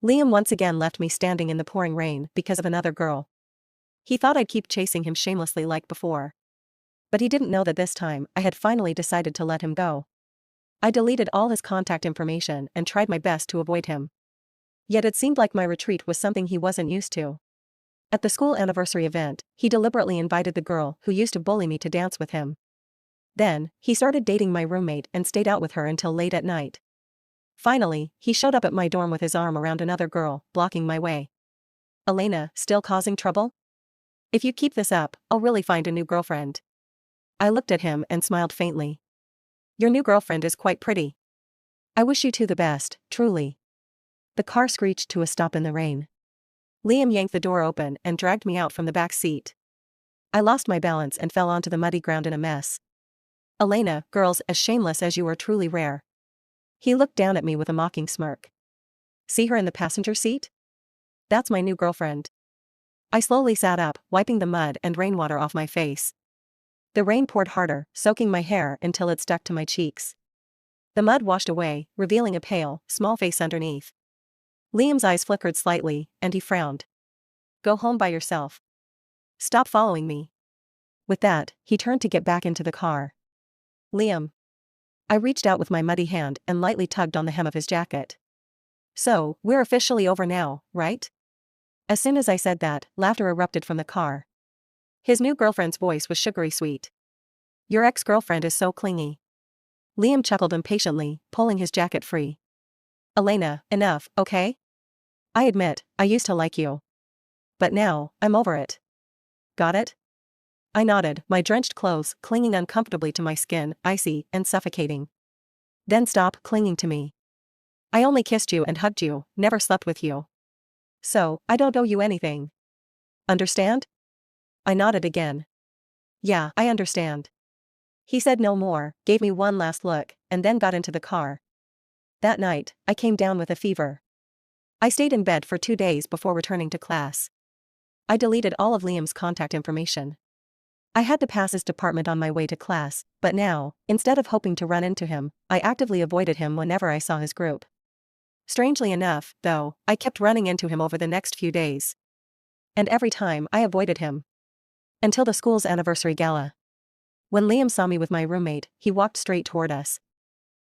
Liam once again left me standing in the pouring rain because of another girl. He thought I'd keep chasing him shamelessly like before. But he didn't know that this time I had finally decided to let him go. I deleted all his contact information and tried my best to avoid him. Yet it seemed like my retreat was something he wasn't used to. At the school anniversary event, he deliberately invited the girl who used to bully me to dance with him. Then, he started dating my roommate and stayed out with her until late at night. Finally, he showed up at my dorm with his arm around another girl, blocking my way. Elena, still causing trouble? If you keep this up, I'll really find a new girlfriend. I looked at him and smiled faintly. Your new girlfriend is quite pretty. I wish you two the best, truly. The car screeched to a stop in the rain. Liam yanked the door open and dragged me out from the back seat. I lost my balance and fell onto the muddy ground in a mess. Elena, girls as shameless as you are truly rare. He looked down at me with a mocking smirk. See her in the passenger seat? That's my new girlfriend. I slowly sat up, wiping the mud and rainwater off my face. The rain poured harder, soaking my hair until it stuck to my cheeks. The mud washed away, revealing a pale, small face underneath. Liam's eyes flickered slightly, and he frowned. Go home by yourself. Stop following me. With that, he turned to get back into the car. Liam. I reached out with my muddy hand and lightly tugged on the hem of his jacket. So, we're officially over now, right? As soon as I said that, laughter erupted from the car. His new girlfriend's voice was sugary sweet. Your ex-girlfriend is so clingy. Liam chuckled impatiently, pulling his jacket free. Elena, enough, okay? I admit, I used to like you. But now, I'm over it. Got it? I nodded, my drenched clothes clinging uncomfortably to my skin, icy and suffocating. Then stop clinging to me. I only kissed you and hugged you, never slept with you. So, I don't owe you anything. Understand? I nodded again. Yeah, I understand. He said no more, gave me one last look, and then got into the car. That night, I came down with a fever. I stayed in bed for 2 days before returning to class. I deleted all of Liam's contact information. I had to pass his department on my way to class, but now, instead of hoping to run into him, I actively avoided him whenever I saw his group. Strangely enough, though, I kept running into him over the next few days. And every time I avoided him. Until the school's anniversary gala. When Liam saw me with my roommate, he walked straight toward us.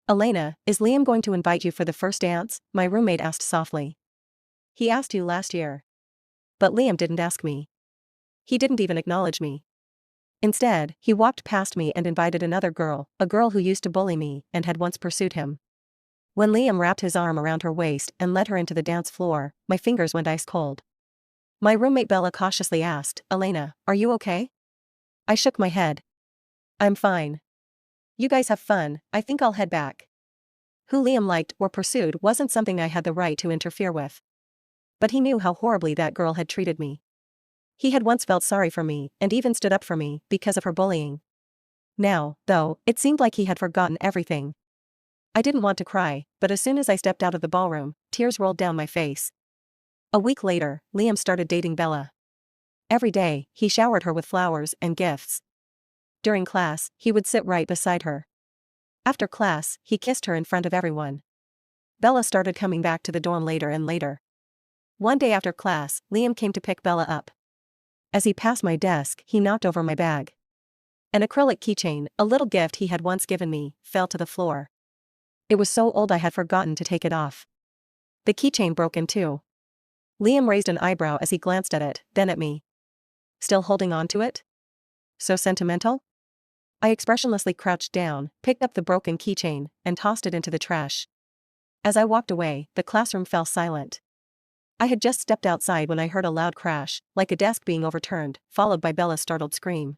Elena, is Liam going to invite you for the first dance? My roommate asked softly. He asked you last year. But Liam didn't ask me. He didn't even acknowledge me. Instead, he walked past me and invited another girl, a girl who used to bully me and had once pursued him. When Liam wrapped his arm around her waist and led her into the dance floor, my fingers went ice cold. My roommate Bella cautiously asked, Elena, are you okay? I shook my head. I'm fine. You guys have fun, I think I'll head back. Who Liam liked or pursued wasn't something I had the right to interfere with. But he knew how horribly that girl had treated me. He had once felt sorry for me and even stood up for me because of her bullying. Now, though, it seemed like he had forgotten everything. I didn't want to cry, but as soon as I stepped out of the ballroom, tears rolled down my face. A week later, Liam started dating Bella. Every day, he showered her with flowers and gifts. During class, he would sit right beside her. After class, he kissed her in front of everyone. Bella started coming back to the dorm later and later. One day after class, Liam came to pick Bella up. As he passed my desk, he knocked over my bag. An acrylic keychain, a little gift he had once given me, fell to the floor. It was so old I had forgotten to take it off. The keychain broke in two. Liam raised an eyebrow as he glanced at it, then at me. Still holding on to it? So sentimental? I expressionlessly crouched down, picked up the broken keychain, and tossed it into the trash. As I walked away, the classroom fell silent. I had just stepped outside when I heard a loud crash, like a desk being overturned, followed by Bella's startled scream.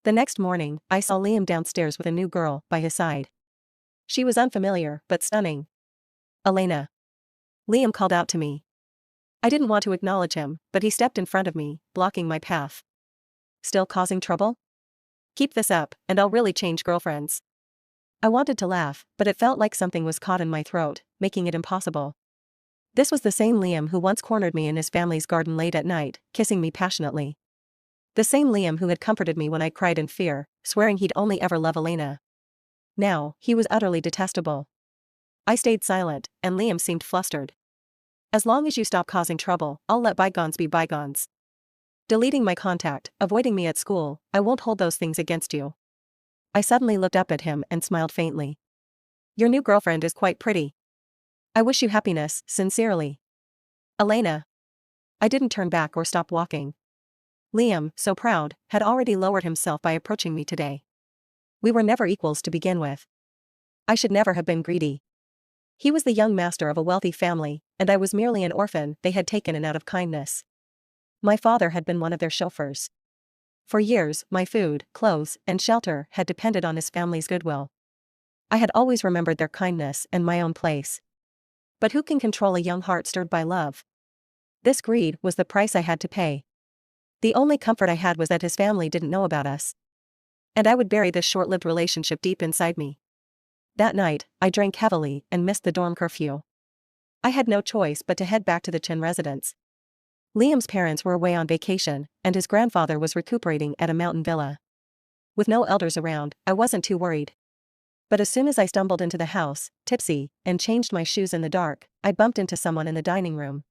The next morning, I saw Liam downstairs with a new girl by his side. She was unfamiliar, but stunning. Elena. Liam called out to me. I didn't want to acknowledge him, but he stepped in front of me, blocking my path. Still causing trouble? Keep this up, and I'll really change girlfriends. I wanted to laugh, but it felt like something was caught in my throat, making it impossible. This was the same Liam who once cornered me in his family's garden late at night, kissing me passionately. The same Liam who had comforted me when I cried in fear, swearing he'd only ever love Elena. Now, he was utterly detestable. I stayed silent, and Liam seemed flustered. As long as you stop causing trouble, I'll let bygones be bygones. Deleting my contact, avoiding me at school, I won't hold those things against you. I suddenly looked up at him and smiled faintly. Your new girlfriend is quite pretty. I wish you happiness, sincerely. Elena. I didn't turn back or stop walking. Liam, so proud, had already lowered himself by approaching me today. We were never equals to begin with. I should never have been greedy. He was the young master of a wealthy family, and I was merely an orphan they had taken in out of kindness. My father had been one of their chauffeurs. For years, my food, clothes, and shelter had depended on his family's goodwill. I had always remembered their kindness and my own place. But who can control a young heart stirred by love? This greed was the price I had to pay. The only comfort I had was that his family didn't know about us. And I would bury this short-lived relationship deep inside me. That night, I drank heavily and missed the dorm curfew. I had no choice but to head back to the Chen residence. Liam's parents were away on vacation, and his grandfather was recuperating at a mountain villa. With no elders around, I wasn't too worried. But as soon as I stumbled into the house, tipsy, and changed my shoes in the dark, I bumped into someone in the dining room.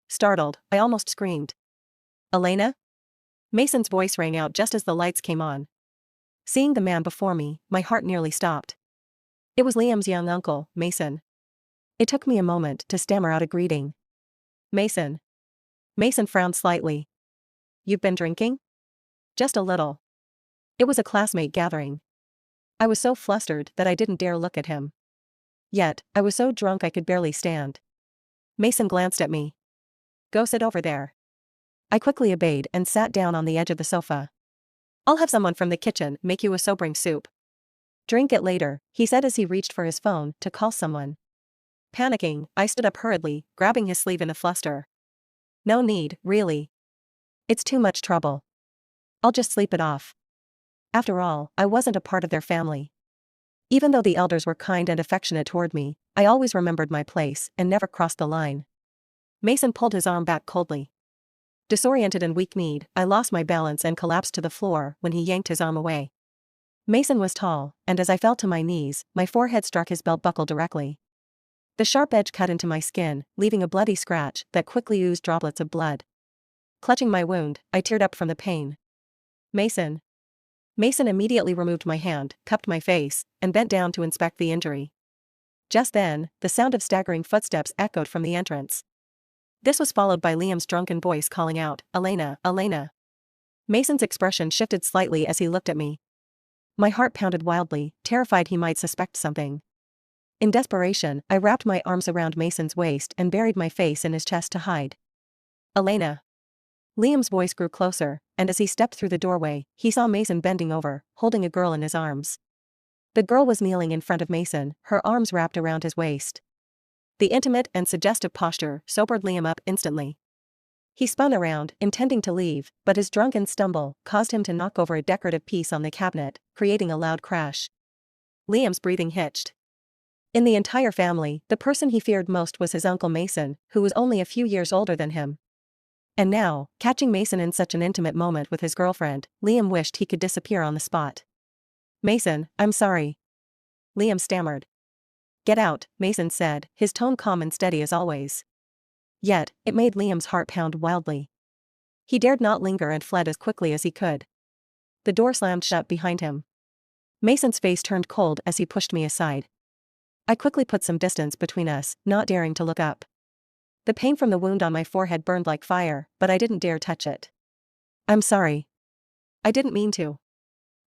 Startled, I almost screamed. Elena? Mason's voice rang out just as the lights came on. Seeing the man before me, my heart nearly stopped. It was Liam's young uncle, Mason. It took me a moment to stammer out a greeting. Mason. Mason frowned slightly. You've been drinking? Just a little. It was a classmate gathering. I was so flustered that I didn't dare look at him. Yet, I was so drunk I could barely stand. Mason glanced at me. Go sit over there. I quickly obeyed and sat down on the edge of the sofa. I'll have someone from the kitchen make you a sobering soup. Drink it later, he said as he reached for his phone to call someone. Panicking, I stood up hurriedly, grabbing his sleeve in a fluster. No need, really. It's too much trouble. I'll just sleep it off. After all, I wasn't a part of their family. Even though the elders were kind and affectionate toward me, I always remembered my place and never crossed the line. Mason pulled his arm back coldly. Disoriented and weak-kneed, I lost my balance and collapsed to the floor when he yanked his arm away. Mason was tall, and as I fell to my knees, my forehead struck his belt buckle directly. The sharp edge cut into my skin, leaving a bloody scratch that quickly oozed droplets of blood. Clutching my wound, I teared up from the pain. Mason. Mason immediately removed my hand, cupped my face, and bent down to inspect the injury. Just then, the sound of staggering footsteps echoed from the entrance. This was followed by Liam's drunken voice calling out, Elena, Elena. Mason's expression shifted slightly as he looked at me. My heart pounded wildly, terrified he might suspect something. In desperation, I wrapped my arms around Mason's waist and buried my face in his chest to hide. Elena. Liam's voice grew closer, and as he stepped through the doorway, he saw Mason bending over, holding a girl in his arms. The girl was kneeling in front of Mason, her arms wrapped around his waist. The intimate and suggestive posture sobered Liam up instantly. He spun around, intending to leave, but his drunken stumble caused him to knock over a decorative piece on the cabinet, creating a loud crash. Liam's breathing hitched. In the entire family, the person he feared most was his uncle Mason, who was only a few years older than him. And now, catching Mason in such an intimate moment with his girlfriend, Liam wished he could disappear on the spot. Mason, I'm sorry. Liam stammered. Get out, Mason said, his tone calm and steady as always. Yet, it made Liam's heart pound wildly. He dared not linger and fled as quickly as he could. The door slammed shut behind him. Mason's face turned cold as he pushed me aside. I quickly put some distance between us, not daring to look up. The pain from the wound on my forehead burned like fire, but I didn't dare touch it. I'm sorry. I didn't mean to.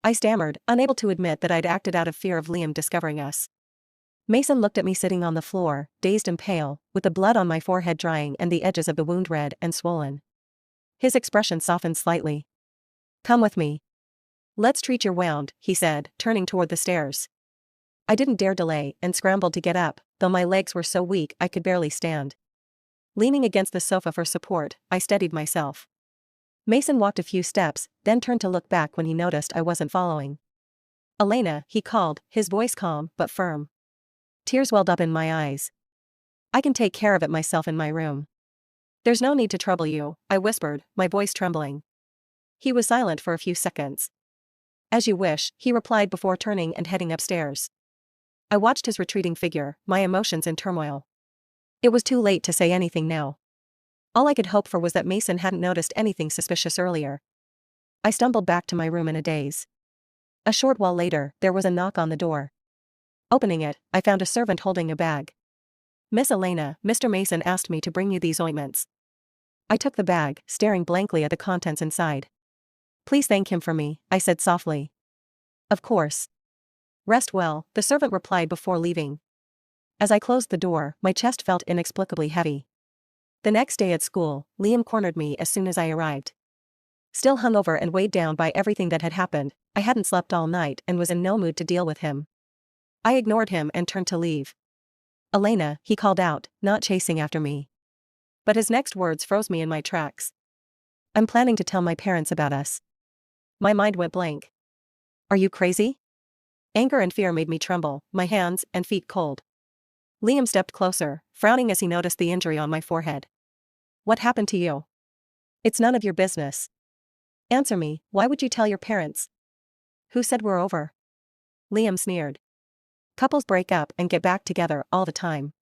I stammered, unable to admit that I'd acted out of fear of Liam discovering us. Mason looked at me sitting on the floor, dazed and pale, with the blood on my forehead drying and the edges of the wound red and swollen. His expression softened slightly. Come with me. Let's treat your wound, he said, turning toward the stairs. I didn't dare delay and scrambled to get up, though my legs were so weak I could barely stand. Leaning against the sofa for support, I steadied myself. Mason walked a few steps, then turned to look back when he noticed I wasn't following. Elena, he called, his voice calm but firm. Tears welled up in my eyes. I can take care of it myself in my room. There's no need to trouble you, I whispered, my voice trembling. He was silent for a few seconds. As you wish, he replied before turning and heading upstairs. I watched his retreating figure, my emotions in turmoil. It was too late to say anything now. All I could hope for was that Mason hadn't noticed anything suspicious earlier. I stumbled back to my room in a daze. A short while later, there was a knock on the door. Opening it, I found a servant holding a bag. "Miss Elena, Mr. Mason asked me to bring you these ointments." I took the bag, staring blankly at the contents inside. "Please thank him for me," I said softly. "Of course. Rest well," the servant replied before leaving. As I closed the door, my chest felt inexplicably heavy. The next day at school, Liam cornered me as soon as I arrived. Still hungover and weighed down by everything that had happened, I hadn't slept all night and was in no mood to deal with him. I ignored him and turned to leave. "Elena," he called out, not chasing after me. But his next words froze me in my tracks. "I'm planning to tell my parents about us." My mind went blank. "Are you crazy?" Anger and fear made me tremble, my hands and feet cold. Liam stepped closer, frowning as he noticed the injury on my forehead. "What happened to you?" "It's none of your business. Answer me, why would you tell your parents?" "Who said we're over?" Liam sneered. "Couples break up and get back together all the time.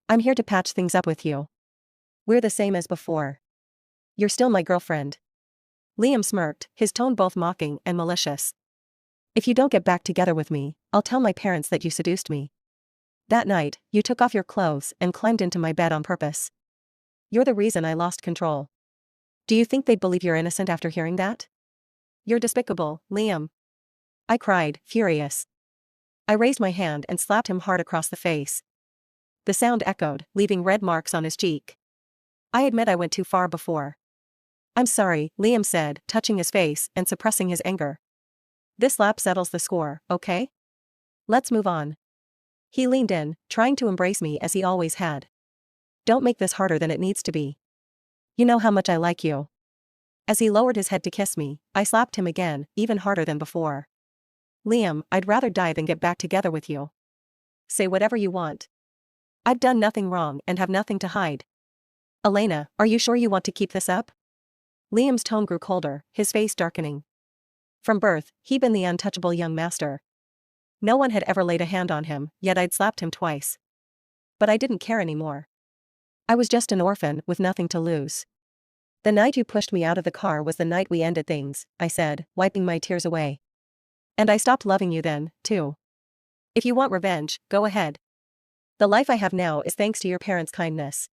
I'm here to patch things up with you. We're the same as before. You're still my girlfriend." Liam smirked, his tone both mocking and malicious. "If you don't get back together with me, I'll tell my parents that you seduced me. That night, you took off your clothes and climbed into my bed on purpose. You're the reason I lost control. Do you think they'd believe you're innocent after hearing that? You're despicable, Liam." I cried, furious. I raised my hand and slapped him hard across the face. The sound echoed, leaving red marks on his cheek. "I admit I went too far before." "I'm sorry," Liam said, touching his face and suppressing his anger. "This slap settles the score, okay? Let's move on." He leaned in, trying to embrace me as he always had. "Don't make this harder than it needs to be. You know how much I like you." As he lowered his head to kiss me, I slapped him again, even harder than before. "Liam, I'd rather die than get back together with you. Say whatever you want. I've done nothing wrong and have nothing to hide." "Elena, are you sure you want to keep this up?" Liam's tone grew colder, his face darkening. From birth, he'd been the untouchable young master. No one had ever laid a hand on him, yet I'd slapped him twice. But I didn't care anymore. I was just an orphan with nothing to lose. "The night you pushed me out of the car was the night we ended things," I said, wiping my tears away. "And I stopped loving you then, too. If you want revenge, go ahead. The life I have now is thanks to your parents' kindness.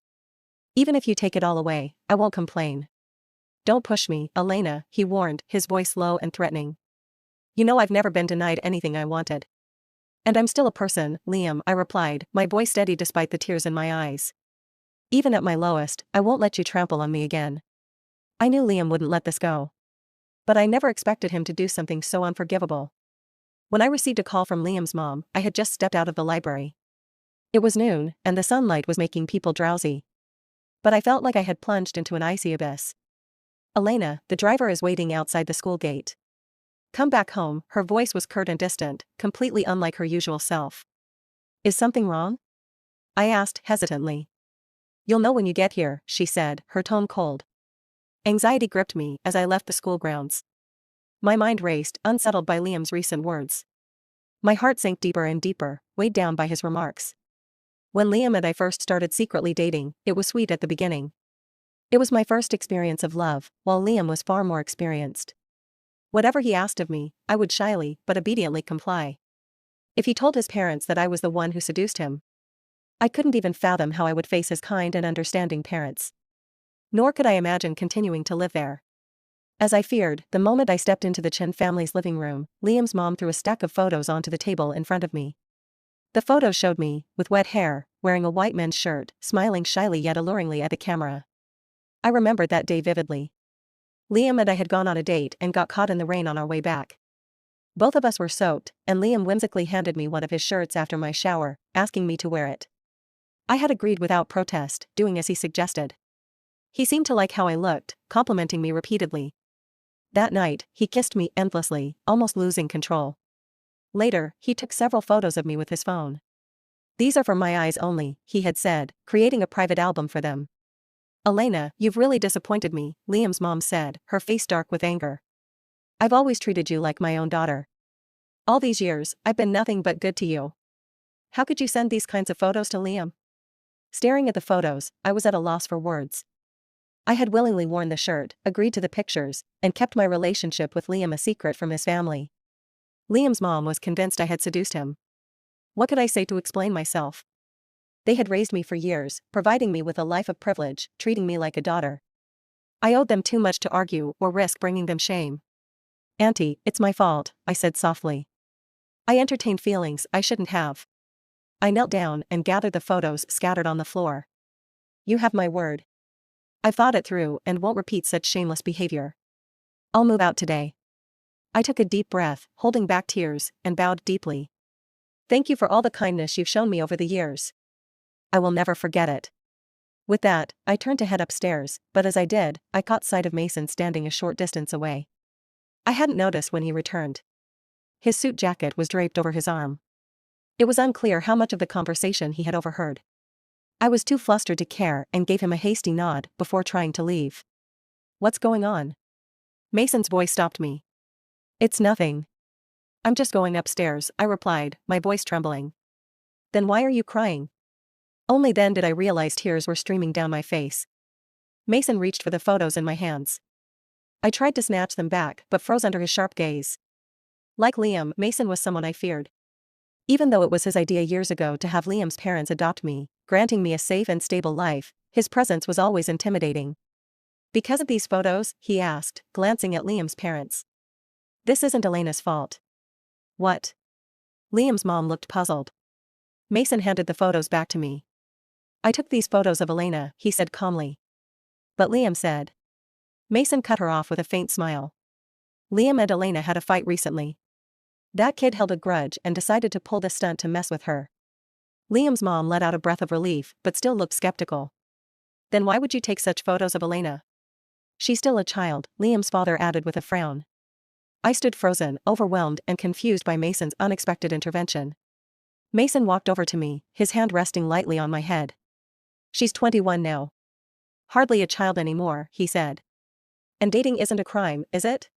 Even if you take it all away, I won't complain." "Don't push me, Elena," he warned, his voice low and threatening. "You know I've never been denied anything I wanted." "And I'm still a person, Liam," I replied, my voice steady despite the tears in my eyes. "Even at my lowest, I won't let you trample on me again." I knew Liam wouldn't let this go. But I never expected him to do something so unforgivable. When I received a call from Liam's mom, I had just stepped out of the library. It was noon, and the sunlight was making people drowsy. But I felt like I had plunged into an icy abyss. "Elena, the driver is waiting outside the school gate. Come back home." Her voice was curt and distant, completely unlike her usual self. "Is something wrong?" I asked hesitantly. "You'll know when you get here," she said, her tone cold. Anxiety gripped me as I left the school grounds. My mind raced, unsettled by Liam's recent words. My heart sank deeper and deeper, weighed down by his remarks. When Liam and I first started secretly dating, it was sweet at the beginning. It was my first experience of love, while Liam was far more experienced. Whatever he asked of me, I would shyly but obediently comply. If he told his parents that I was the one who seduced him, I couldn't even fathom how I would face his kind and understanding parents. Nor could I imagine continuing to live there. As I feared, the moment I stepped into the Chen family's living room, Liam's mom threw a stack of photos onto the table in front of me. The photos showed me, with wet hair, wearing a white men's shirt, smiling shyly yet alluringly at the camera. I remembered that day vividly. Liam and I had gone on a date and got caught in the rain on our way back. Both of us were soaked, and Liam whimsically handed me one of his shirts after my shower, asking me to wear it. I had agreed without protest, doing as he suggested. He seemed to like how I looked, complimenting me repeatedly. That night, he kissed me endlessly, almost losing control. Later, he took several photos of me with his phone. "These are for my eyes only," he had said, creating a private album for them. "Elena, you've really disappointed me," Liam's mom said, her face dark with anger. "I've always treated you like my own daughter. All these years, I've been nothing but good to you. How could you send these kinds of photos to Liam?" Staring at the photos, I was at a loss for words. I had willingly worn the shirt, agreed to the pictures, and kept my relationship with Liam a secret from his family. Liam's mom was convinced I had seduced him. What could I say to explain myself? They had raised me for years, providing me with a life of privilege, treating me like a daughter. I owed them too much to argue or risk bringing them shame. "Auntie, it's my fault," I said softly. I entertained feelings I shouldn't have. I knelt down and gathered the photos scattered on the floor. "You have my word. I've thought it through and won't repeat such shameless behavior. I'll move out today." I took a deep breath, holding back tears, and bowed deeply. "Thank you for all the kindness you've shown me over the years. I will never forget it." With that, I turned to head upstairs, but as I did, I caught sight of Mason standing a short distance away. I hadn't noticed when he returned. His suit jacket was draped over his arm. It was unclear how much of the conversation he had overheard. I was too flustered to care and gave him a hasty nod before trying to leave. "What's going on?" Mason's voice stopped me. "It's nothing. I'm just going upstairs," I replied, my voice trembling. "Then why are you crying?" Only then did I realize tears were streaming down my face. Mason reached for the photos in my hands. I tried to snatch them back but froze under his sharp gaze. Like Liam, Mason was someone I feared. Even though it was his idea years ago to have Liam's parents adopt me, granting me a safe and stable life, his presence was always intimidating. "Because of these photos?" he asked, glancing at Liam's parents. "This isn't Elena's fault." "What?" Liam's mom looked puzzled. Mason handed the photos back to me. "I took these photos of Elena," he said calmly. "But Liam said." Mason cut her off with a faint smile. "Liam and Elena had a fight recently. That kid held a grudge and decided to pull this stunt to mess with her." Liam's mom let out a breath of relief but still looked skeptical. "Then why would you take such photos of Elena?" "She's still a child," Liam's father added with a frown. I stood frozen, overwhelmed and confused by Mason's unexpected intervention. Mason walked over to me, his hand resting lightly on my head. "She's 21 now. Hardly a child anymore," he said. "And dating isn't a crime, is it?"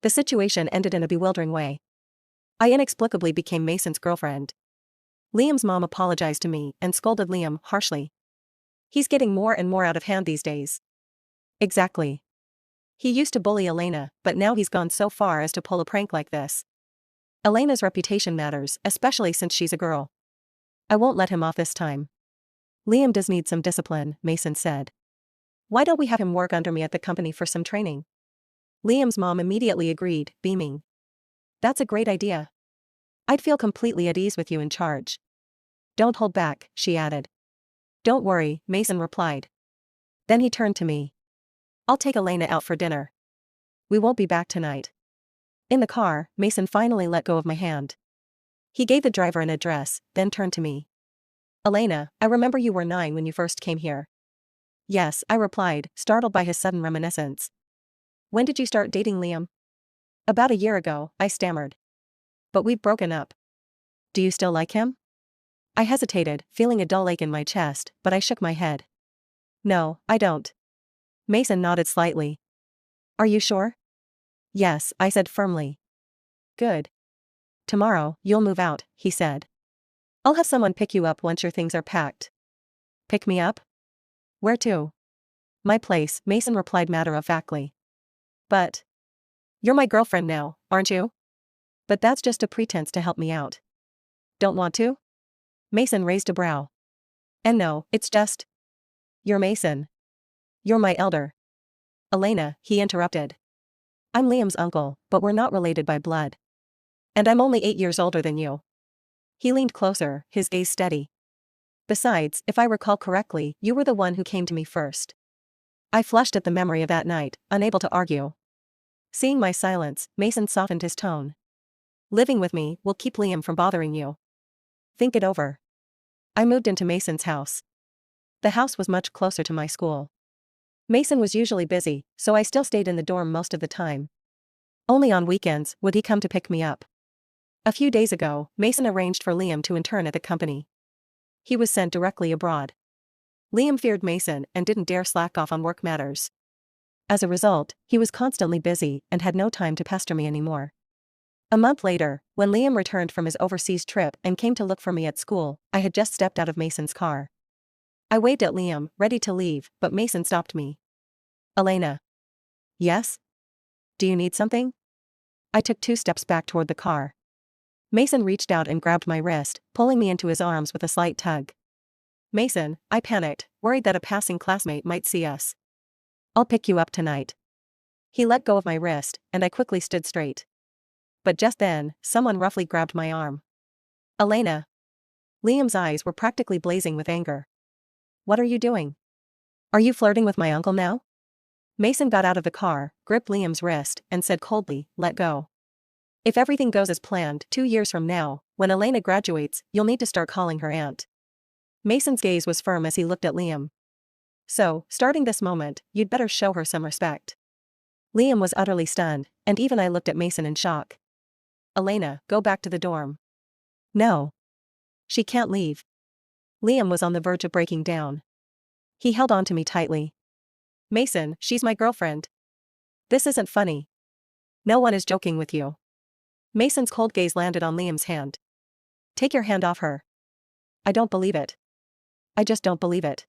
The situation ended in a bewildering way. I inexplicably became Mason's girlfriend. Liam's mom apologized to me and scolded Liam harshly. "He's getting more and more out of hand these days." "Exactly. He used to bully Elena, but now he's gone so far as to pull a prank like this. Elena's reputation matters, especially since she's a girl. I won't let him off this time." "Liam does need some discipline," Mason said. "Why don't we have him work under me at the company for some training?" Liam's mom immediately agreed, beaming. "That's a great idea. I'd feel completely at ease with you in charge." "Don't hold back," she added. "Don't worry," Mason replied. Then he turned to me. "I'll take Elena out for dinner. We won't be back tonight." In the car, Mason finally let go of my hand. He gave the driver an address, then turned to me. "Elena, I remember you were 9 when you first came here." "Yes," I replied, startled by his sudden reminiscence. "When did you start dating Liam?" "About a year ago," I stammered. "But we've broken up." "Do you still like him?" I hesitated, feeling a dull ache in my chest, but I shook my head. "No, I don't." Mason nodded slightly. "Are you sure?" "Yes," I said firmly. "Good. Tomorrow, you'll move out," he said. "I'll have someone pick you up once your things are packed." "Pick me up? Where to?" "My place," Mason replied matter-of-factly. "But you're my girlfriend now, aren't you?" "But that's just a pretense to help me out." "Don't want to?" Mason raised a brow. "And no, it's just. You're Mason. You're my elder." "Elena," he interrupted. "I'm Liam's uncle, but we're not related by blood. And I'm only 8 years older than you." He leaned closer, his gaze steady. "Besides, if I recall correctly, you were the one who came to me first." I flushed at the memory of that night, unable to argue. Seeing my silence, Mason softened his tone. "Living with me will keep Liam from bothering you. Think it over." I moved into Mason's house. The house was much closer to my school. Mason was usually busy, so I still stayed in the dorm most of the time. Only on weekends would he come to pick me up. A few days ago, Mason arranged for Liam to intern at the company. He was sent directly abroad. Liam feared Mason and didn't dare slack off on work matters. As a result, he was constantly busy and had no time to pester me anymore. A month later, when Liam returned from his overseas trip and came to look for me at school, I had just stepped out of Mason's car. I waved at Liam, ready to leave, but Mason stopped me. Elena. Yes? Do you need something? I took 2 steps back toward the car. Mason reached out and grabbed my wrist, pulling me into his arms with a slight tug. Mason, I panicked, worried that a passing classmate might see us. I'll pick you up tonight. He let go of my wrist, and I quickly stood straight. But just then, someone roughly grabbed my arm. Elena. Liam's eyes were practically blazing with anger. What are you doing? Are you flirting with my uncle now? Mason got out of the car, gripped Liam's wrist, and said coldly, let go. If everything goes as planned, 2 years from now, when Elena graduates, you'll need to start calling her aunt. Mason's gaze was firm as he looked at Liam. So, starting this moment, you'd better show her some respect. Liam was utterly stunned, and even I looked at Mason in shock. Elena, go back to the dorm. No. She can't leave. Liam was on the verge of breaking down. He held on to me tightly. Mason, she's my girlfriend. This isn't funny. No one is joking with you. Mason's cold gaze landed on Liam's hand. Take your hand off her. I don't believe it. I just don't believe it.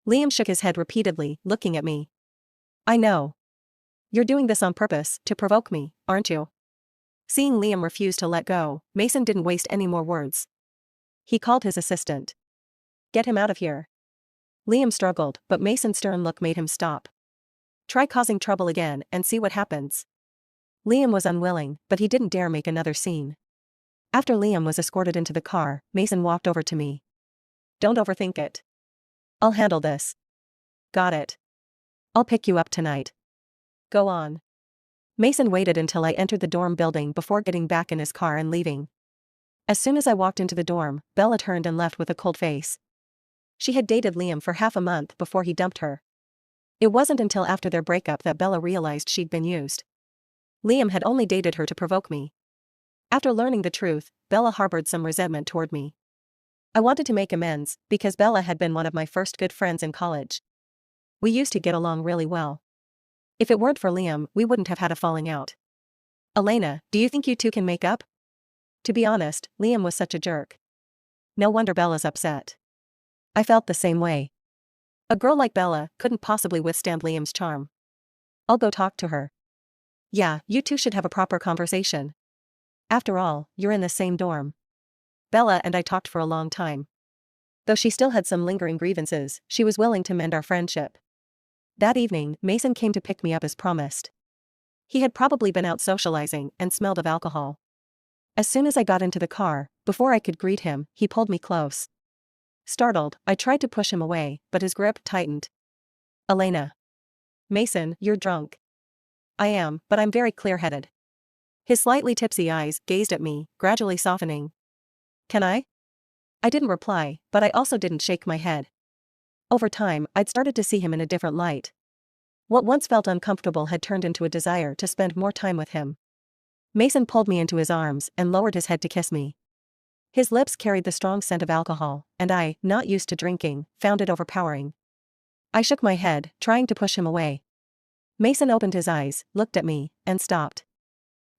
Liam shook his head repeatedly, looking at me. I know. You're doing this on purpose, to provoke me, aren't you? Seeing Liam refuse to let go, Mason didn't waste any more words. He called his assistant. Get him out of here. Liam struggled, but Mason's stern look made him stop. Try causing trouble again and see what happens. Liam was unwilling, but he didn't dare make another scene. After Liam was escorted into the car, Mason walked over to me. Don't overthink it. I'll handle this. Got it. I'll pick you up tonight. Go on. Mason waited until I entered the dorm building before getting back in his car and leaving. As soon as I walked into the dorm, Bella turned and left with a cold face. She had dated Liam for half a month before he dumped her. It wasn't until after their breakup that Bella realized she'd been used. Liam had only dated her to provoke me. After learning the truth, Bella harbored some resentment toward me. I wanted to make amends, because Bella had been one of my first good friends in college. We used to get along really well. If it weren't for Liam, we wouldn't have had a falling out. Elena, do you think you two can make up? To be honest, Liam was such a jerk. No wonder Bella's upset. I felt the same way. A girl like Bella couldn't possibly withstand Liam's charm. I'll go talk to her. Yeah, you two should have a proper conversation. After all, you're in the same dorm. Bella and I talked for a long time. Though she still had some lingering grievances, she was willing to mend our friendship. That evening, Mason came to pick me up as promised. He had probably been out socializing and smelled of alcohol. As soon as I got into the car, before I could greet him, he pulled me close. Startled, I tried to push him away, but his grip tightened. Elena. Mason, you're drunk. I am, but I'm very clear-headed. His slightly tipsy eyes gazed at me, gradually softening. Can I? I didn't reply, but I also didn't shake my head. Over time, I'd started to see him in a different light. What once felt uncomfortable had turned into a desire to spend more time with him. Mason pulled me into his arms and lowered his head to kiss me. His lips carried the strong scent of alcohol, and I, not used to drinking, found it overpowering. I shook my head, trying to push him away. Mason opened his eyes, looked at me, and stopped.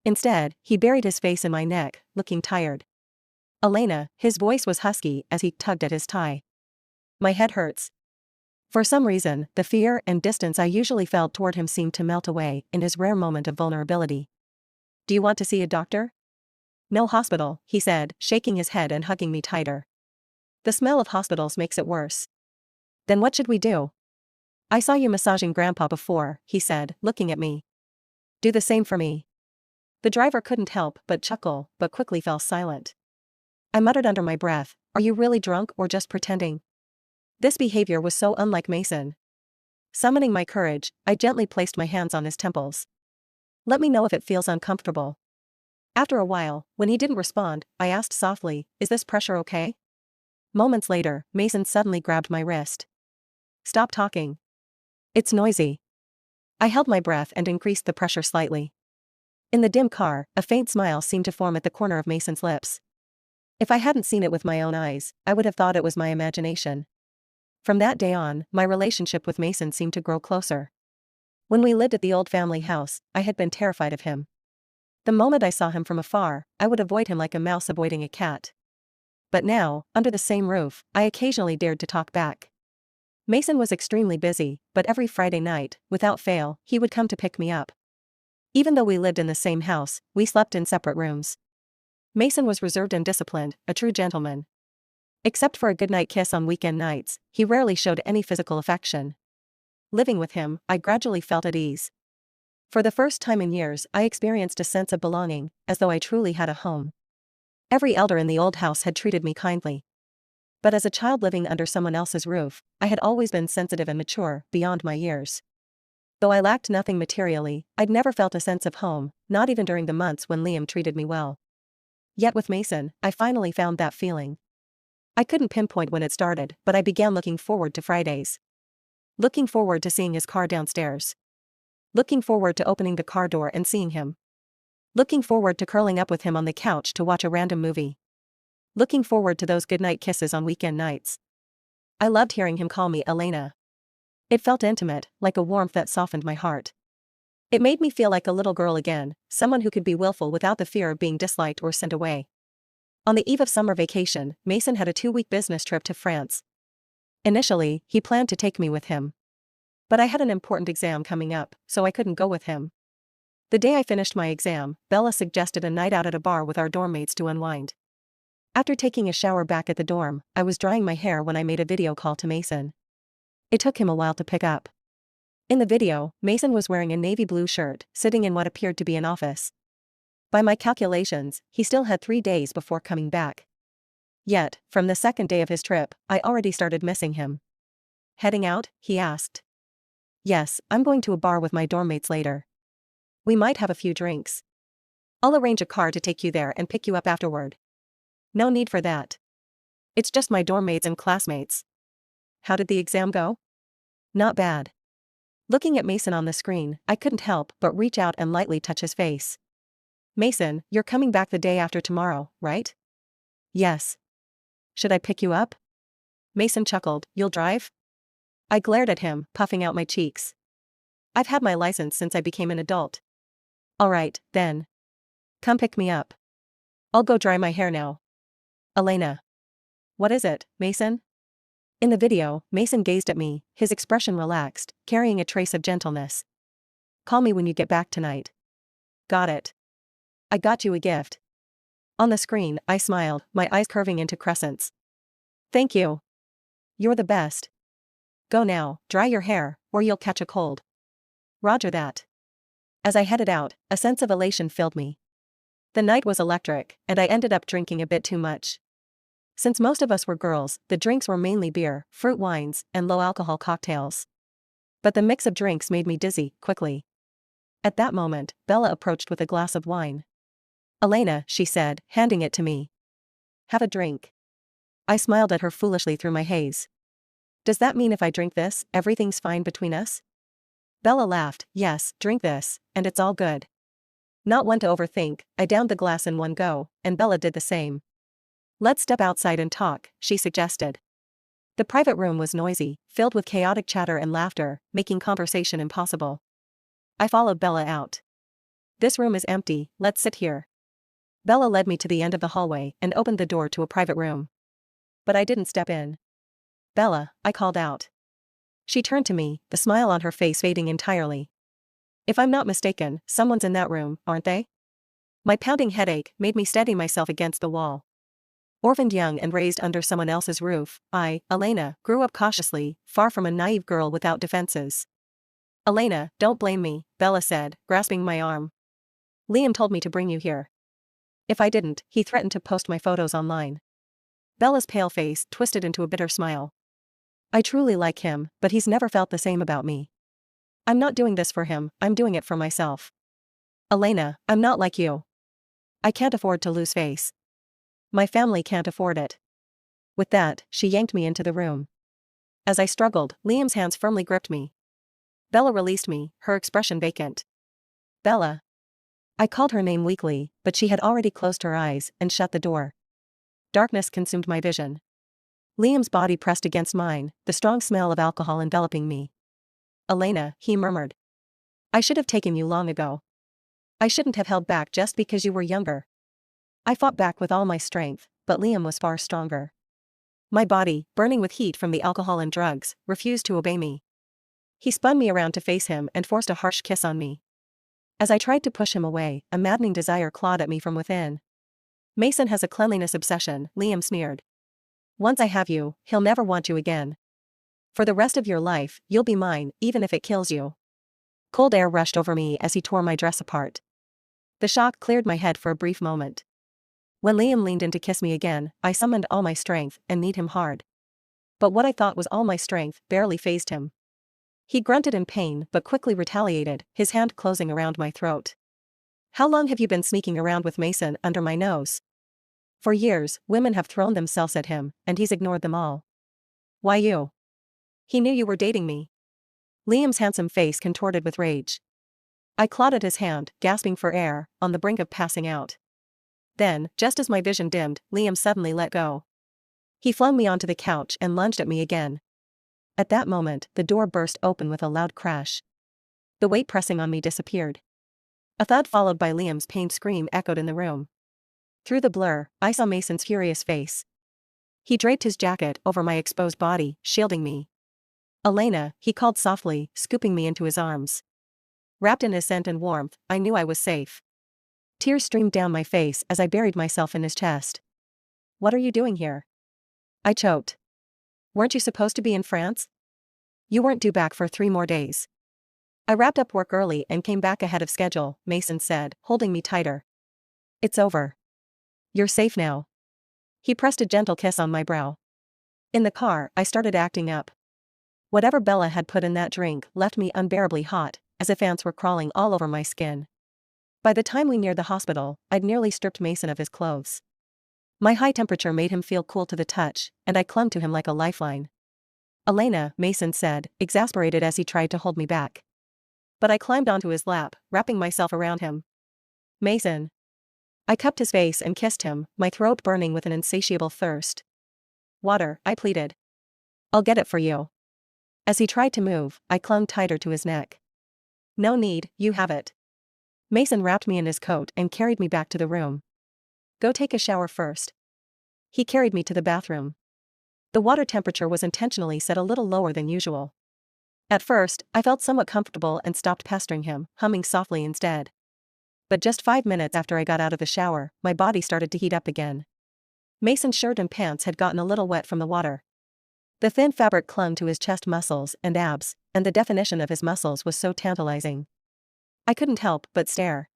Instead, he buried his face in my neck, looking tired. Elena, his voice was husky as he tugged at his tie. My head hurts. For some reason, the fear and distance I usually felt toward him seemed to melt away in his rare moment of vulnerability. Do you want to see a doctor? No hospital, he said, shaking his head and hugging me tighter. The smell of hospitals makes it worse. Then what should we do? I saw you massaging Grandpa before, he said, looking at me. Do the same for me. The driver couldn't help but chuckle, but quickly fell silent. I muttered under my breath, are you really drunk or just pretending? This behavior was so unlike Mason. Summoning my courage, I gently placed my hands on his temples. Let me know if it feels uncomfortable. After a while, when he didn't respond, I asked softly, is this pressure okay? Moments later, Mason suddenly grabbed my wrist. Stop talking. It's noisy. I held my breath and increased the pressure slightly. In the dim car, a faint smile seemed to form at the corner of Mason's lips. If I hadn't seen it with my own eyes, I would have thought it was my imagination. From that day on, my relationship with Mason seemed to grow closer. When we lived at the old family house, I had been terrified of him. The moment I saw him from afar, I would avoid him like a mouse avoiding a cat. But now, under the same roof, I occasionally dared to talk back. Mason was extremely busy, but every Friday night, without fail, he would come to pick me up. Even though we lived in the same house, we slept in separate rooms. Mason was reserved and disciplined, a true gentleman. Except for a goodnight kiss on weekend nights, he rarely showed any physical affection. Living with him, I gradually felt at ease. For the first time in years, I experienced a sense of belonging, as though I truly had a home. Every elder in the old house had treated me kindly. But as a child living under someone else's roof, I had always been sensitive and mature, beyond my years. Though I lacked nothing materially, I'd never felt a sense of home, not even during the months when Liam treated me well. Yet with Mason, I finally found that feeling. I couldn't pinpoint when it started, but I began looking forward to Fridays. Looking forward to seeing his car downstairs. Looking forward to opening the car door and seeing him. Looking forward to curling up with him on the couch to watch a random movie. Looking forward to those goodnight kisses on weekend nights. I loved hearing him call me Elena. It felt intimate, like a warmth that softened my heart. It made me feel like a little girl again, someone who could be willful without the fear of being disliked or sent away. On the eve of summer vacation, Mason had a 2-week business trip to France. Initially, he planned to take me with him. But I had an important exam coming up, so I couldn't go with him. The day I finished my exam, Bella suggested a night out at a bar with our dorm mates to unwind. After taking a shower back at the dorm, I was drying my hair when I made a video call to Mason. It took him a while to pick up. In the video, Mason was wearing a navy blue shirt, sitting in what appeared to be an office. By my calculations, he still had 3 days before coming back. Yet, from the second day of his trip, I already started missing him. Heading out? He asked. Yes, I'm going to a bar with my dorm mates later. We might have a few drinks. I'll arrange a car to take you there and pick you up afterward. No need for that. It's just my dorm mates and classmates. How did the exam go? Not bad. Looking at Mason on the screen, I couldn't help but reach out and lightly touch his face. Mason, you're coming back the day after tomorrow, right? Yes. Should I pick you up? Mason chuckled. You'll drive? I glared at him, puffing out my cheeks. I've had my license since I became an adult. All right, then. Come pick me up. I'll go dry my hair now. Elena. What is it, Mason? In the video, Mason gazed at me, his expression relaxed, carrying a trace of gentleness. Call me when you get back tonight. Got it. I got you a gift. On the screen, I smiled, my eyes curving into crescents. Thank you. You're the best. Go now, dry your hair, or you'll catch a cold. Roger that. As I headed out, a sense of elation filled me. The night was electric, and I ended up drinking a bit too much. Since most of us were girls, the drinks were mainly beer, fruit wines, and low-alcohol cocktails. But the mix of drinks made me dizzy, quickly. At that moment, Bella approached with a glass of wine. Elena, she said, handing it to me. Have a drink. I smiled at her foolishly through my haze. Does that mean if I drink this, everything's fine between us? Bella laughed. Yes, drink this, and it's all good. Not one to overthink, I downed the glass in one go, and Bella did the same. Let's step outside and talk, she suggested. The private room was noisy, filled with chaotic chatter and laughter, making conversation impossible. I followed Bella out. This room is empty, let's sit here. Bella led me to the end of the hallway and opened the door to a private room. But I didn't step in. Bella, I called out. She turned to me, the smile on her face fading entirely. If I'm not mistaken, someone's in that room, aren't they? My pounding headache made me steady myself against the wall. Orphaned young and raised under someone else's roof, I, Elena, grew up cautiously, far from a naive girl without defenses. Elena, don't blame me, Bella said, grasping my arm. Liam told me to bring you here. If I didn't, he threatened to post my photos online. Bella's pale face twisted into a bitter smile. I truly like him, but he's never felt the same about me. I'm not doing this for him, I'm doing it for myself. Elena, I'm not like you. I can't afford to lose face. My family can't afford it. With that, she yanked me into the room. As I struggled, Liam's hands firmly gripped me. Bella released me, her expression vacant. Bella. I called her name weakly, but she had already closed her eyes and shut the door. Darkness consumed my vision. Liam's body pressed against mine, the strong smell of alcohol enveloping me. Elena, he murmured. I should have taken you long ago. I shouldn't have held back just because you were younger. I fought back with all my strength, but Liam was far stronger. My body, burning with heat from the alcohol and drugs, refused to obey me. He spun me around to face him and forced a harsh kiss on me. As I tried to push him away, a maddening desire clawed at me from within. Mason has a cleanliness obsession, Liam sneered. Once I have you, he'll never want you again. For the rest of your life, you'll be mine, even if it kills you. Cold air rushed over me as he tore my dress apart. The shock cleared my head for a brief moment. When Liam leaned in to kiss me again, I summoned all my strength and kneed him hard. But what I thought was all my strength barely fazed him. He grunted in pain but quickly retaliated, his hand closing around my throat. How long have you been sneaking around with Mason under my nose? For years, women have thrown themselves at him, and he's ignored them all. Why you? He knew you were dating me. Liam's handsome face contorted with rage. I clawed at his hand, gasping for air, on the brink of passing out. Then, just as my vision dimmed, Liam suddenly let go. He flung me onto the couch and lunged at me again. At that moment, the door burst open with a loud crash. The weight pressing on me disappeared. A thud followed by Liam's pained scream echoed in the room. Through the blur, I saw Mason's furious face. He draped his jacket over my exposed body, shielding me. Elena, he called softly, scooping me into his arms. Wrapped in his scent and warmth, I knew I was safe. Tears streamed down my face as I buried myself in his chest. What are you doing here? I choked. Weren't you supposed to be in France? You weren't due back for 3 more days. I wrapped up work early and came back ahead of schedule, Mason said, holding me tighter. It's over. You're safe now. He pressed a gentle kiss on my brow. In the car, I started acting up. Whatever Bella had put in that drink left me unbearably hot, as if ants were crawling all over my skin. By the time we neared the hospital, I'd nearly stripped Mason of his clothes. My high temperature made him feel cool to the touch, and I clung to him like a lifeline. Elena, Mason said, exasperated as he tried to hold me back. But I climbed onto his lap, wrapping myself around him. Mason. I cupped his face and kissed him, my throat burning with an insatiable thirst. Water, I pleaded. I'll get it for you. As he tried to move, I clung tighter to his neck. No need, you have it. Mason wrapped me in his coat and carried me back to the room. Go take a shower first. He carried me to the bathroom. The water temperature was intentionally set a little lower than usual. At first, I felt somewhat comfortable and stopped pestering him, humming softly instead. But just 5 minutes after I got out of the shower, my body started to heat up again. Mason's shirt and pants had gotten a little wet from the water. The thin fabric clung to his chest muscles and abs, and the definition of his muscles was so tantalizing. I couldn't help but stare.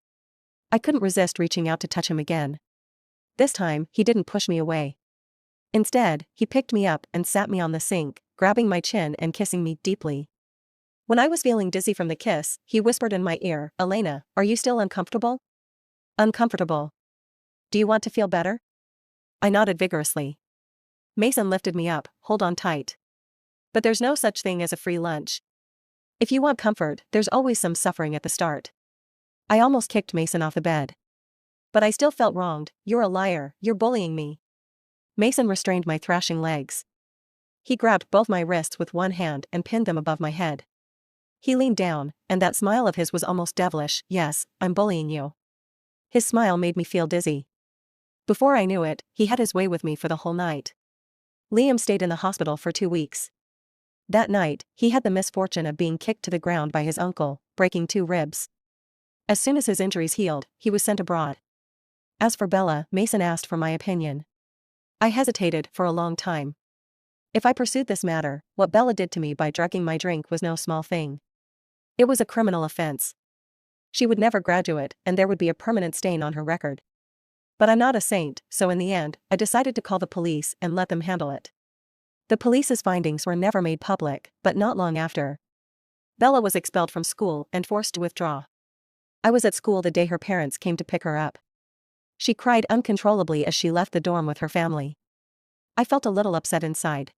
I couldn't resist reaching out to touch him again. This time, he didn't push me away. Instead, he picked me up and sat me on the sink, grabbing my chin and kissing me deeply. When I was feeling dizzy from the kiss, he whispered in my ear, Elena, are you still uncomfortable? Uncomfortable. Do you want to feel better? I nodded vigorously. Mason lifted me up, hold on tight. But there's no such thing as a free lunch. If you want comfort, there's always some suffering at the start. I almost kicked Mason off the bed. But I still felt wronged. You're a liar, you're bullying me. Mason restrained my thrashing legs. He grabbed both my wrists with one hand and pinned them above my head. He leaned down, and that smile of his was almost devilish. Yes, I'm bullying you. His smile made me feel dizzy. Before I knew it, he had his way with me for the whole night. Liam stayed in the hospital for 2 weeks. That night, he had the misfortune of being kicked to the ground by his uncle, breaking 2 ribs. As soon as his injuries healed, he was sent abroad. As for Bella, Mason asked for my opinion. I hesitated for a long time. If I pursued this matter, what Bella did to me by drugging my drink was no small thing. It was a criminal offense. She would never graduate, and there would be a permanent stain on her record. But I'm not a saint, so in the end, I decided to call the police and let them handle it. The police's findings were never made public, but not long after, Bella was expelled from school and forced to withdraw. I was at school the day her parents came to pick her up. She cried uncontrollably as she left the dorm with her family. I felt a little upset inside.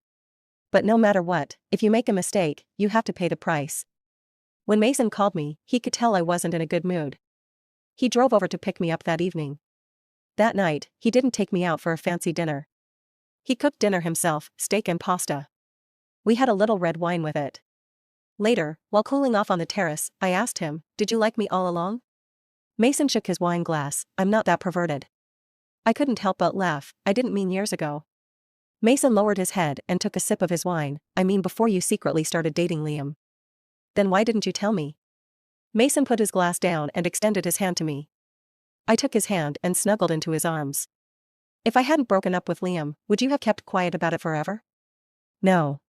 But no matter what, if you make a mistake, you have to pay the price. When Mason called me, he could tell I wasn't in a good mood. He drove over to pick me up that evening. That night, he didn't take me out for a fancy dinner. He cooked dinner himself, steak and pasta. We had a little red wine with it. Later, while cooling off on the terrace, I asked him, did you like me all along? Mason shook his wine glass, I'm not that perverted. I couldn't help but laugh, I didn't mean years ago. Mason lowered his head and took a sip of his wine. I mean, before you secretly started dating Liam. Then why didn't you tell me? Mason put his glass down and extended his hand to me. I took his hand and snuggled into his arms. If I hadn't broken up with Liam, would you have kept quiet about it forever? No.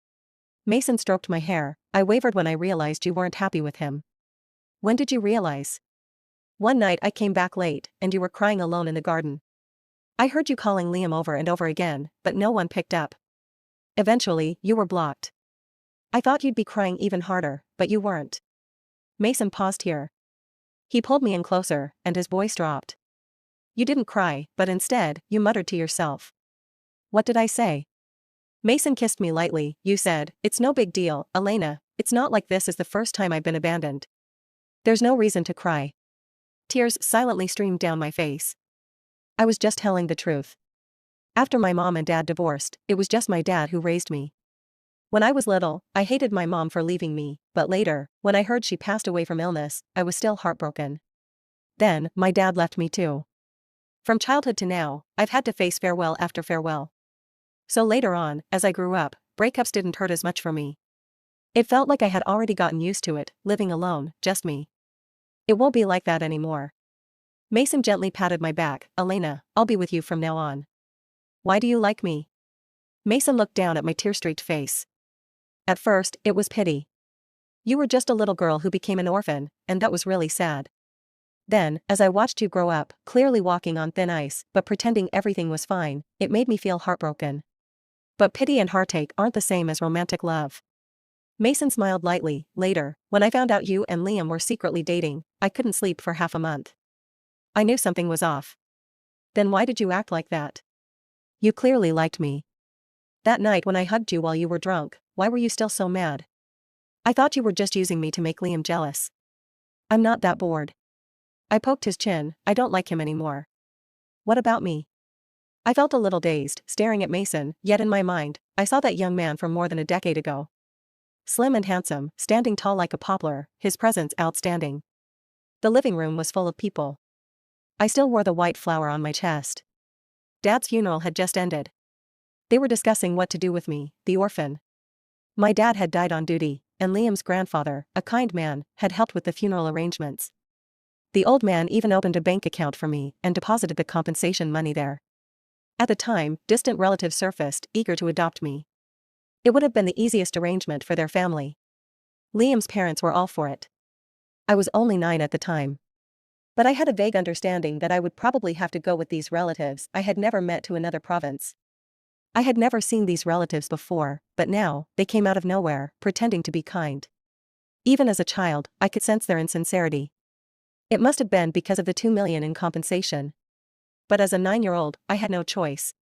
Mason stroked my hair. I wavered when I realized you weren't happy with him. When did you realize? One night I came back late, and you were crying alone in the garden. I heard you calling Liam over and over again, but no one picked up. Eventually, you were blocked. I thought you'd be crying even harder, but you weren't. Mason paused here. He pulled me in closer, and his voice dropped. You didn't cry, but instead, you muttered to yourself. What did I say? Mason kissed me lightly. You said, "It's no big deal, Elena, it's not like this is the first time I've been abandoned. There's no reason to cry." Tears silently streamed down my face. I was just telling the truth. After my mom and dad divorced, it was just my dad who raised me. When I was little, I hated my mom for leaving me, but later, when I heard she passed away from illness, I was still heartbroken. Then, my dad left me too. From childhood to now, I've had to face farewell after farewell. So later on, as I grew up, breakups didn't hurt as much for me. It felt like I had already gotten used to it, living alone, just me. It won't be like that anymore. Mason gently patted my back. Elena, I'll be with you from now on. Why do you like me? Mason looked down at my tear-streaked face. At first, it was pity. You were just a little girl who became an orphan, and that was really sad. Then, as I watched you grow up, clearly walking on thin ice, but pretending everything was fine, it made me feel heartbroken. But pity and heartache aren't the same as romantic love. Mason smiled lightly. Later, when I found out you and Liam were secretly dating, I couldn't sleep for half a month. I knew something was off. Then why did you act like that? You clearly liked me. That night when I hugged you while you were drunk, why were you still so mad? I thought you were just using me to make Liam jealous. I'm not that bored. I poked his chin. I don't like him anymore. What about me? I felt a little dazed, staring at Mason, yet in my mind, I saw that young man from more than a decade ago. Slim and handsome, standing tall like a poplar, his presence outstanding. The living room was full of people. I still wore the white flower on my chest. Dad's funeral had just ended. They were discussing what to do with me, the orphan. My dad had died on duty, and Liam's grandfather, a kind man, had helped with the funeral arrangements. The old man even opened a bank account for me and deposited the compensation money there. At the time, distant relatives surfaced, eager to adopt me. It would have been the easiest arrangement for their family. Liam's parents were all for it. I was only 9 at the time. But I had a vague understanding that I would probably have to go with these relatives I had never met to another province. I had never seen these relatives before, but now, they came out of nowhere, pretending to be kind. Even as a child, I could sense their insincerity. It must have been because of the $2 million in compensation. But as a 9-year-old, I had no choice.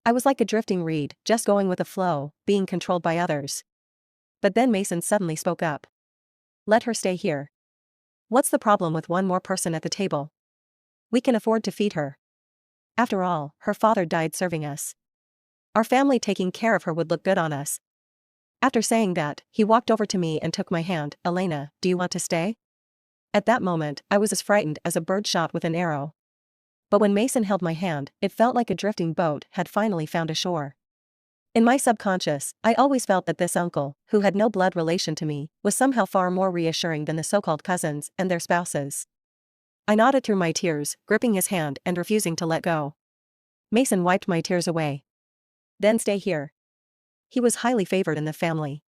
I was like a drifting reed, just going with the flow, being controlled by others. But then Mason suddenly spoke up. Let her stay here. What's the problem with one more person at the table? We can afford to feed her. After all, her father died serving us. Our family taking care of her would look good on us. After saying that, he walked over to me and took my hand. Elena, do you want to stay? At that moment, I was as frightened as a bird shot with an arrow. But when Mason held my hand, it felt like a drifting boat had finally found a shore. In my subconscious, I always felt that this uncle, who had no blood relation to me, was somehow far more reassuring than the so-called cousins and their spouses. I nodded through my tears, gripping his hand and refusing to let go. Mason wiped my tears away. Then stay here. He was highly favored in the family.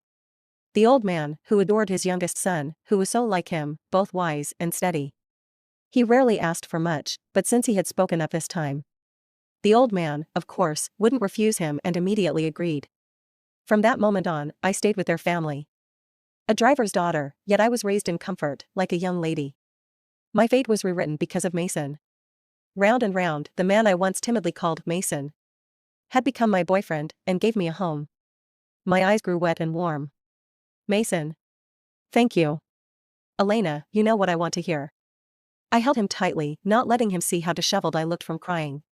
The old man, who adored his youngest son, who was so like him, both wise and steady. He rarely asked for much, but since he had spoken up this time, the old man, of course, wouldn't refuse him and immediately agreed. From that moment on, I stayed with their family. A driver's daughter, yet I was raised in comfort, like a young lady. My fate was rewritten because of Mason. Round and round, the man I once timidly called Mason had become my boyfriend and gave me a home. My eyes grew wet and warm. Mason. Thank you. Elena, you know what I want to hear. I held him tightly, not letting him see how disheveled I looked from crying.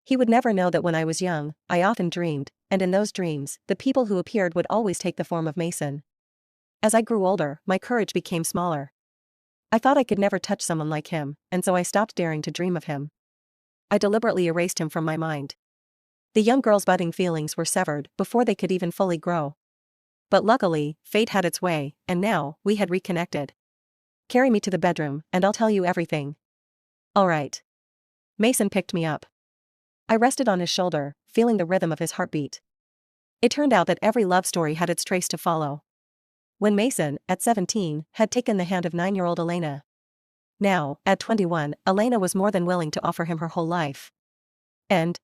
He would never know that when I was young, I often dreamed, and in those dreams, the people who appeared would always take the form of Mason. As I grew older, my courage became smaller. I thought I could never touch someone like him, and so I stopped daring to dream of him. I deliberately erased him from my mind. The young girl's budding feelings were severed before they could even fully grow. But luckily, fate had its way, and now, we had reconnected. Carry me to the bedroom, and I'll tell you everything. All right. Mason picked me up. I rested on his shoulder, feeling the rhythm of his heartbeat. It turned out that every love story had its trace to follow. When Mason, at 17, had taken the hand of 9-year-old Elena. Now, at 21, Elena was more than willing to offer him her whole life. And,